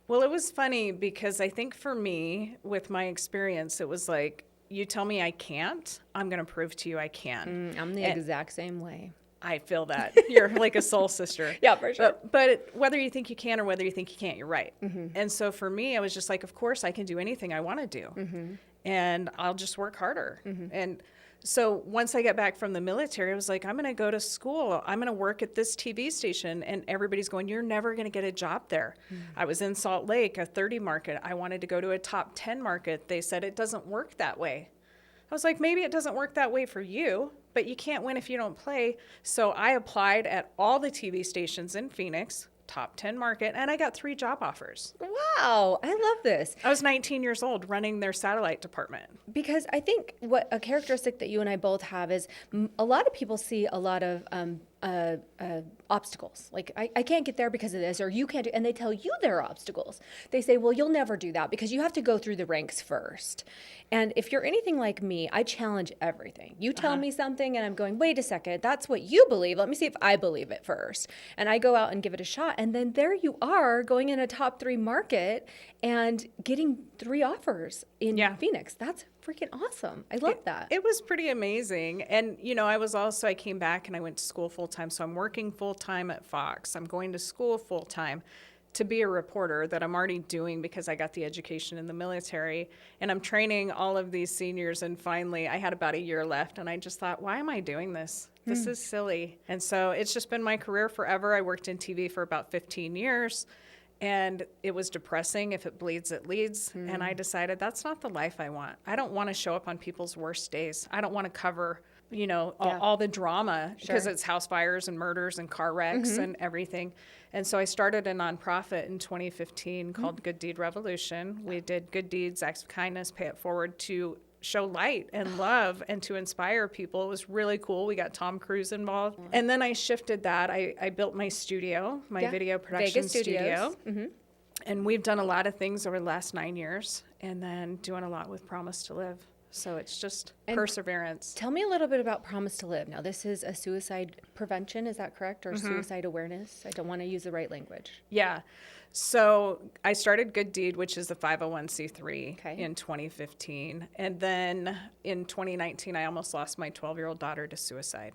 Well, it was funny because I think for me, with my experience, it was like, you tell me I can't, I'm going to prove to you I can. I'm the And exact same way. I feel that. You're like a soul sister. Yeah, for sure. But whether you think you can or whether you think you can't, you're right. And so for me, I was just like, of course I can do anything I want to do. And I'll just work harder. And so once I got back from the military, I was like, I'm going to go to school. I'm going to work at this TV station. And everybody's going, you're never going to get a job there. I was in Salt Lake, a 30 market. I wanted to go to a top 10 market. They said it doesn't work that way. I was like, maybe it doesn't work that way for you, but you can't win if you don't play. So I applied at all the TV stations in Phoenix, top 10 market, and I got 3 job offers. Wow, I love this. I was 19 years old running their satellite department. Because I think what a characteristic that you and I both have is a lot of people see a lot of obstacles. Like, I can't get there because of this, or you can't do, and they tell you there are obstacles. They say, well, you'll never do that because you have to go through the ranks first. And if you're anything like me, I challenge everything. You tell me something and I'm going, wait a second, that's what you believe. Let me see if I believe it first. And I go out and give it a shot. And then there you are going in a top 3 market and getting 3 offers in Phoenix. That's freaking awesome. I love that. It was pretty amazing. And, you know, I came back and I went to school full time. So I'm working full time at Fox. I'm going to school full time to be a reporter that I'm already doing because I got the education in the military. And I'm training all of these seniors. And finally, I had about a year left. And I just thought, why am I doing this? This is silly. And so it's just been my career forever. I worked in TV for about 15 years. And it was depressing. If it bleeds, it leads. And I decided that's not the life I want. I don't want to show up on people's worst days. I don't want to cover, you know, all the drama because it's house fires and murders and car wrecks and everything. And so I started a nonprofit in 2015 called Good Deed Revolution. We did good deeds, acts of kindness, pay it forward to show light and love and to inspire people. It was really cool. We got Tom Cruise involved. And then I shifted that. I built my studio, my video production Vegas studio. And we've done a lot of things over the last 9 years and then doing a lot with Promise to Live. So it's just perseverance. Tell me a little bit about Promise to Live. Now, this is a suicide prevention, is that correct? Or suicide awareness? I don't want to use the right language. Yeah. So I started Good Deed, which is a 501c3 in 2015. And then in 2019, I almost lost my 12-year-old daughter to suicide.